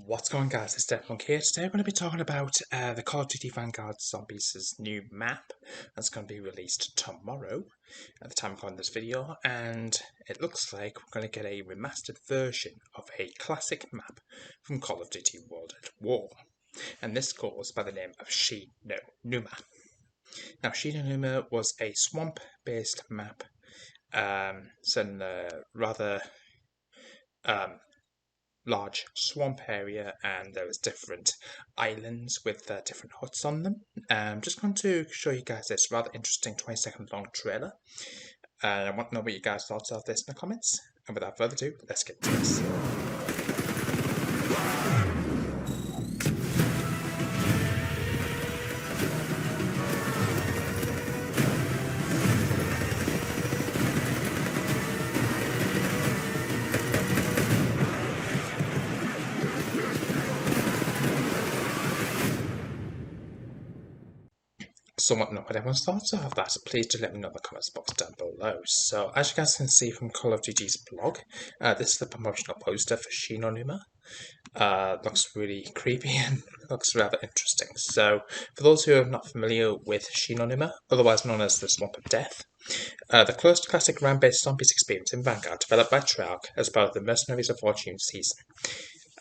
What's going on, guys? It's Deadmonk here. Today we're going to be talking about the Call of Duty Vanguard Zombies' new map that's going to be released tomorrow at the time of recording this video, and it looks like we're going to get a remastered version of a classic map from Call of Duty World at War, and this goes by the name of Numa. Now, Numa was a swamp-based map set in a rather large swamp area, and there was different islands with different huts on them. I'm just going to show you guys this rather interesting 20-second long trailer, and I want to know what you guys thought of this in the comments. And without further ado, let's get to this. So I want to know what everyone's thoughts are of that. Please do let me know in the comments box down below. So as you guys can see from Call of Duty's blog, this is the promotional poster for Numa. Looks really creepy and looks rather interesting. So for those who are not familiar with Numa, otherwise known as the Swamp of Death, the close to classic round-based zombies experience in Vanguard, developed by Trauk as part of the Mercenaries of Fortune season.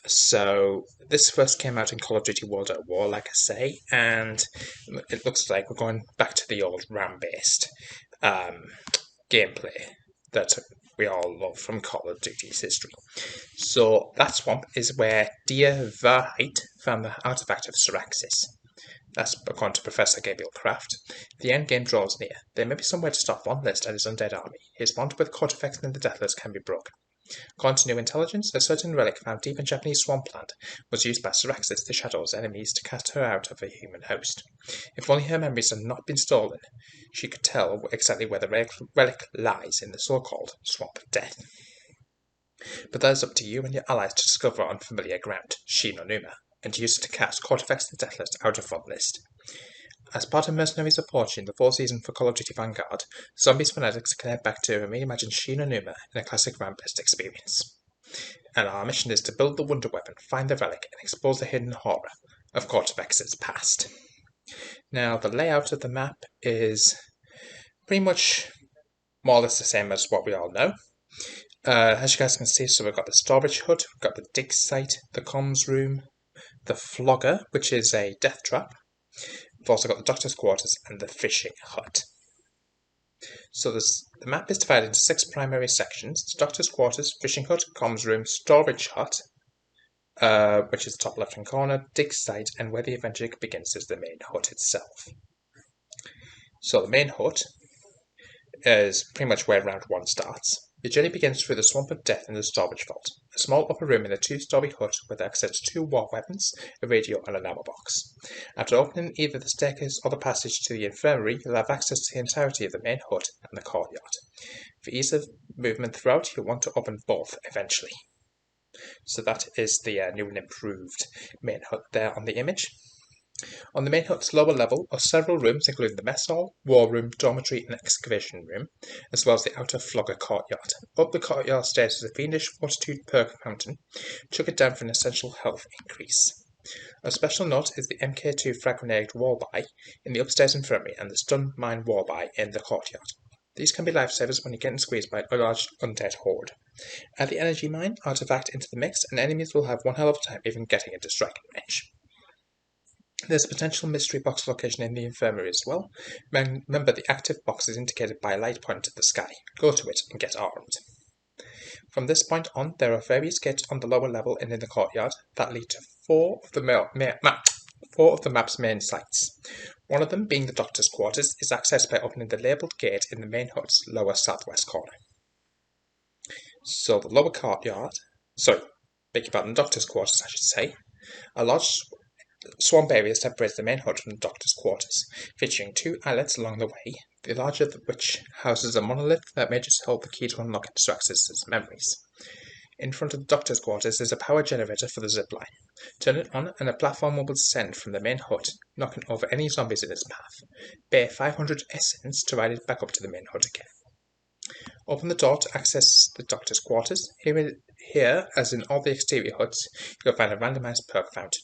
So this first came out in Call of Duty World at War, like I say, and it looks like we're going back to the old RAM-based gameplay that we all love from Call of Duty's history. So that swamp is where Dear Varheit found the artifact of Syraxis. That's according to Professor Gabriel Kraft. The endgame draws near. There may be somewhere to stop Von List and his undead army. His bond with Cortifex and the Deathless can be broken. According to new intelligence, a certain relic found deep in Japanese swampland was used by Syraxis, the Shadow's enemies, to cast her out of a human host. If only her memories had not been stolen, she could tell exactly where the relic lies in the so-called Swamp of Death. But that is up to you and your allies to discover on familiar ground, Numa, and use it to cast Cortifex the Deathless out of Von List. As part of Mercenaries of Fortune, the fall season for Call of Duty Vanguard, Zombies fanatics can head back to reimagine Numa in a classic RAM-based experience. And our mission is to build the wonder weapon, find the relic, and expose the hidden horror of Cortifex's past. Now, the layout of the map is pretty much more or less the same as what we all know. As you guys can see, so we've got the storage hut, we've got the dig site, the comms room, the flogger, which is a death trap. We've also got the doctor's quarters and the fishing hut. So the map is divided into 6 primary sections: the doctor's quarters, fishing hut, comms room, storage hut, which is the top left-hand corner, dig site, and where the adventure begins is the main hut itself. So the main hut is pretty much where round 1 starts. The journey begins through the Swamp of Death in the storage vault, a small upper room in a 2-story hut with access to 2 war weapons, a radio, and an ammo box. After opening either the staircase or the passage to the infirmary, you'll have access to the entirety of the main hut and the courtyard. For ease of movement throughout, you'll want to open both eventually. So that is the new and improved main hut there on the image. On the main hut's lower level are several rooms, including the mess hall, war room, dormitory, and excavation room, as well as the outer flogger courtyard. Up the courtyard stairs is a fiendish fortitude perk fountain. Chuck it down for an essential health increase. A special note is the MK2 frag grenade wall buy in the upstairs infirmary and the stun mine wall buy in the courtyard. These can be lifesavers when you're getting squeezed by a large undead horde. Add the energy mine artifact into the mix, and enemies will have one hell of a time even getting into striking range. There's a potential mystery box location in the infirmary as well. Remember, the active box is indicated by a light pointing to the sky. Go to it and get armed. From this point on, there are various gates on the lower level and in the courtyard that lead to 4 of the map's main sites. One of them, being the doctor's quarters, is accessed by opening the labelled gate in the main hut's lower southwest corner. So the lower courtyard, the doctor's quarters, I should say, a large swamp area separates the main hut from the doctor's quarters, featuring 2 islets along the way, the larger of which houses a monolith that may just hold the key to unlock Syraxis' memories. In front of the doctor's quarters is a power generator for the zipline. Turn it on and a platform will descend from the main hut, knocking over any zombies in its path. Pay 500 essence to ride it back up to the main hut again. Open the door to access the doctor's quarters. Here Here, as in all the exterior huts, you'll find a randomized perk fountain,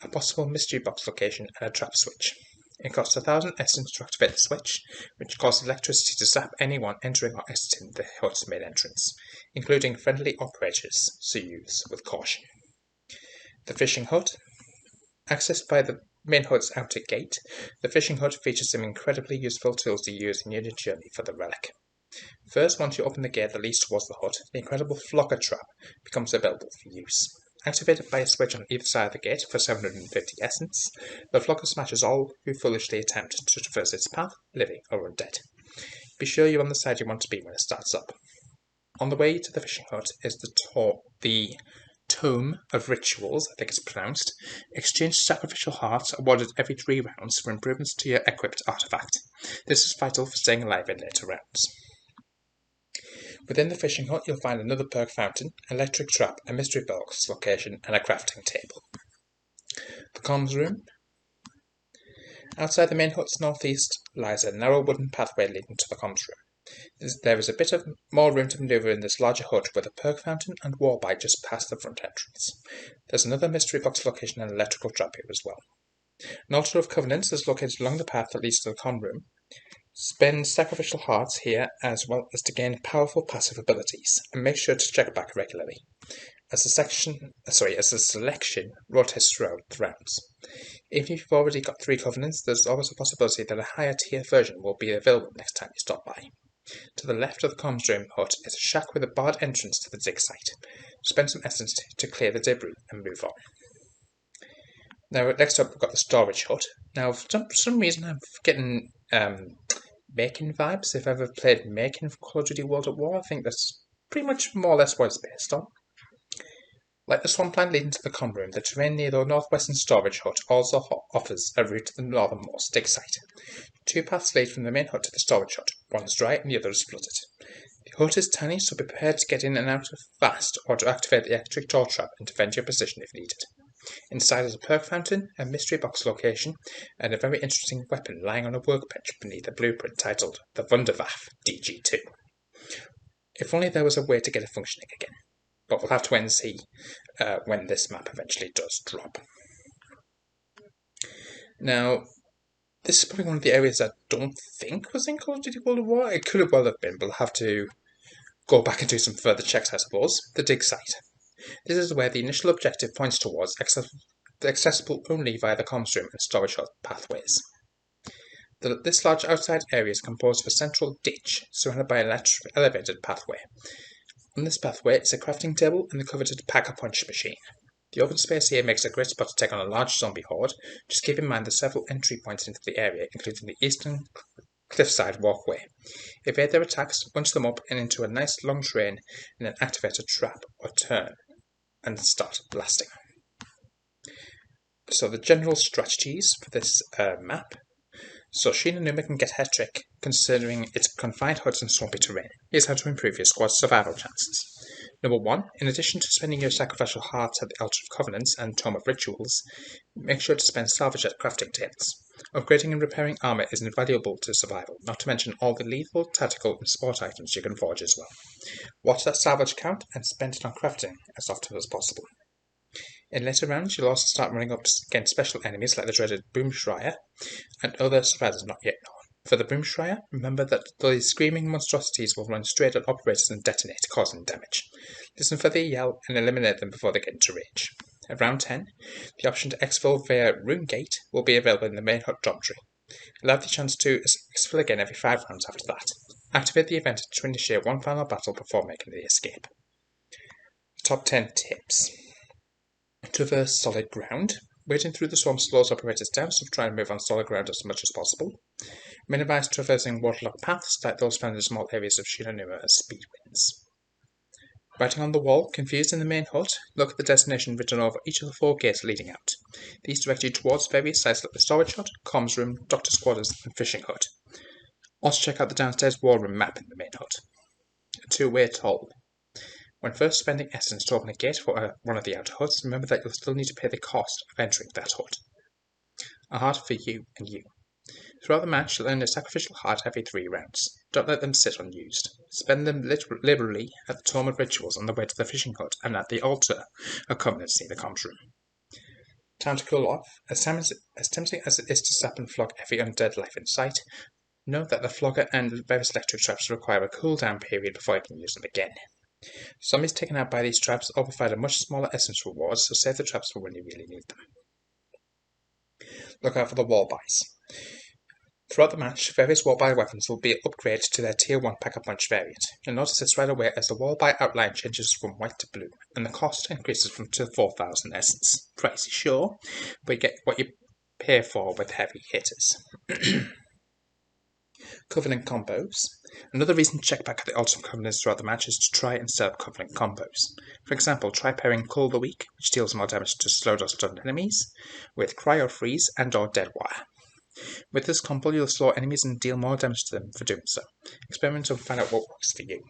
a possible mystery box location, and a trap switch. It costs 1,000 essence to activate the switch, which causes electricity to zap anyone entering or exiting the hut's main entrance, including friendly operators, so use with caution. The fishing hut. Accessed by the main hut's outer gate, the fishing hut features some incredibly useful tools to use in your journey for the relic. First, once you open the gate that leads towards the hut, the incredible flocker trap becomes available for use. Activated by a switch on either side of the gate for 750 essence, the flocker smashes all who foolishly attempt to traverse its path, living or undead. Be sure you're on the side you want to be when it starts up. On the way to the fishing hut is the Tome of Rituals, I think it's pronounced. Exchange sacrificial hearts awarded every 3 rounds for improvements to your equipped artifact. This is vital for staying alive in later rounds. Within the fishing hut, you'll find another perk fountain, electric trap, a mystery box location, and a crafting table. The comms room. Outside the main hut's northeast lies a narrow wooden pathway leading to the comms room. There is a bit of more room to maneuver in this larger hut with a perk fountain and wall by just past the front entrance. There's another mystery box location and electrical trap here as well. An altar of covenants is located along the path that leads to the comm room. Spend sacrificial hearts here as well as to gain powerful passive abilities, and make sure to check back regularly, as the selection rotates throughout the rounds. If you've already got 3 covenants, there's always a possibility that a higher tier version will be available next time you stop by. To the left of the comms room hut is a shack with a barred entrance to the dig site. Spend some essence to clear the debris and move on. Now, next up, we've got the storage hut. Now, for some reason, I'm getting Making vibes. If I've ever played Making for Call of Duty World at War, I think that's pretty much more or less what it's based on. Like the swampland leading to the comm room, the terrain near the northwestern storage hut also offers a route to the northernmost dig site. 2 paths lead from the main hut to the storage hut. One is dry and the other is flooded. The hut is tiny, so be prepared to get in and out fast or to activate the electric door trap and defend your position if needed. Inside is a perk fountain, a mystery box location, and a very interesting weapon lying on a workbench beneath a blueprint titled the Wunderwaffe DG2. If only there was a way to get it functioning again, but we'll have to wait and see when this map eventually does drop. Now, this is probably one of the areas I don't think was in Call of Duty World at War. It could have well have been, but I'll have to go back and do some further checks, I suppose. The dig site. This is where the initial objective points towards, accessible only via the comms room and storage hut pathways. This large outside area is composed of a central ditch surrounded by an elevated pathway. On this pathway is a crafting table and the coveted pack-a-punch machine. The open space here makes a great spot to take on a large zombie horde. Just keep in mind the several entry points into the area, including the eastern cliffside walkway. Evade their attacks, bunch them up and into a nice long train, and then activate a trap or turn and start blasting. So the general strategies for this map. So SHI and Numa can get hat-trick considering its confined huts and swampy terrain. Here's how to improve your squad's survival chances. Number 1, in addition to spending your sacrificial hearts at the Altar of Covenants and Tome of Rituals, make sure to spend salvage at crafting tables. Upgrading and repairing armor is invaluable to survival, not to mention all the lethal, tactical, and sport items you can forge as well. Watch that salvage count and spend it on crafting as often as possible. In later rounds, you'll also start running up against special enemies like the dreaded Boomschreier and other survivors not yet known. For the Boomschreier, remember that the screaming monstrosities will run straight at operators and detonate, causing damage. Listen for their yell and eliminate them before they get into range. At round 10, the option to exfil via Rune Gate will be available in the main hut dormitory. You'll have the chance to exfil again every 5 rounds after that. Activate the event to initiate one final battle before making the escape. Top 10 tips. Traverse solid ground. Wading through the swamp slows operators down, so try and move on solid ground as much as possible. Minimize traversing waterlogged paths like those found in small areas of SHI and Numa as speed wins. Writing on the wall, confused in the main hut, look at the destination written over each of the 4 gates leading out. These direct you towards various sites like the storage hut, comms room, doctor's quarters, and fishing hut. Also check out the downstairs war room map in the main hut. A 2-way toll. When first spending essence to open a gate for one of the outer huts, remember that you'll still need to pay the cost of entering that hut. A heart for you and you. Throughout the match, learn a sacrificial heart every 3 rounds. Don't let them sit unused. Spend them liberally at the tournament rituals on the way to the fishing hut and at the altar of covenants near the comms room. Time to cool off. As tempting as it is to sap and flog every undead life in sight, note that the flogger and various electric traps require a cooldown period before you can use them again. Zombies taken out by these traps all provide a much smaller essence reward, so save the traps for when you really need them. Look out for the wall buys. Throughout the match, various wall buy weapons will be upgraded to their Tier 1 Pack-a-Punch variant. You'll notice this right away as the wall buy outline changes from white to blue, and the cost increases from 4,000 essence. Pricey, sure, but you get what you pay for with heavy hitters. Covenant combos. Another reason to check back at the Ultimate Covenants throughout the match is to try and set up Covenant combos. For example, try pairing Cool the Weak, which deals more damage to slowed or stunned enemies, with Cryo Freeze and or Dead Wire. With this combo, you'll slow enemies and deal more damage to them for doing so. Experiment and find out what works for you.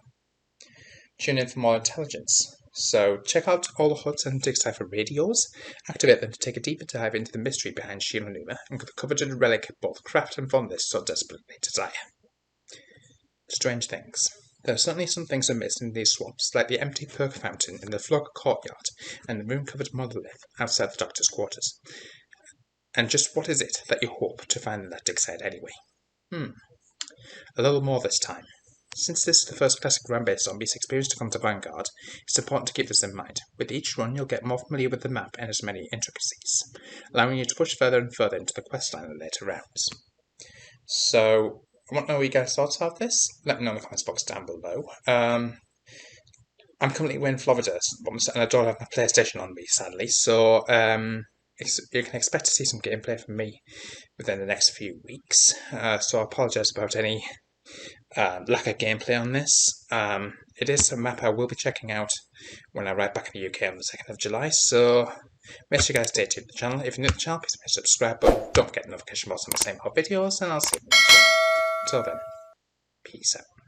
Tune in for more intelligence. So check out all the huts and dig cipher radios, activate them to take a deeper dive into the mystery behind SHI and Numa, and the coveted relic both craft and von this so desperately desire. Strange things. There are certainly some things amiss in these swaps, like the empty perk fountain in the Flog courtyard and the rune-covered monolith outside the doctor's quarters. And just what is it that you hope to find in that dig site anyway? A little more this time. Since this is the first classic run-based zombies experience to come to Vanguard, it's important to keep this in mind. With each run, you'll get more familiar with the map and its many intricacies, allowing you to push further and further into the questline in later rounds. So, I want to know what you guys' thoughts of this. Let me know in the comments box down below. I'm currently in Florida, and I don't have my PlayStation on me, sadly, so you can expect to see some gameplay from me within the next few weeks. So I apologise about any lack of gameplay on this. It is a map I will be checking out when I arrive back in the UK on the 2nd of July, so make sure you guys stay tuned to the channel. If you're new to the channel, please hit the subscribe button. Don't forget the notification box on the same hot videos, and I'll see you in the next one. Until then, peace out.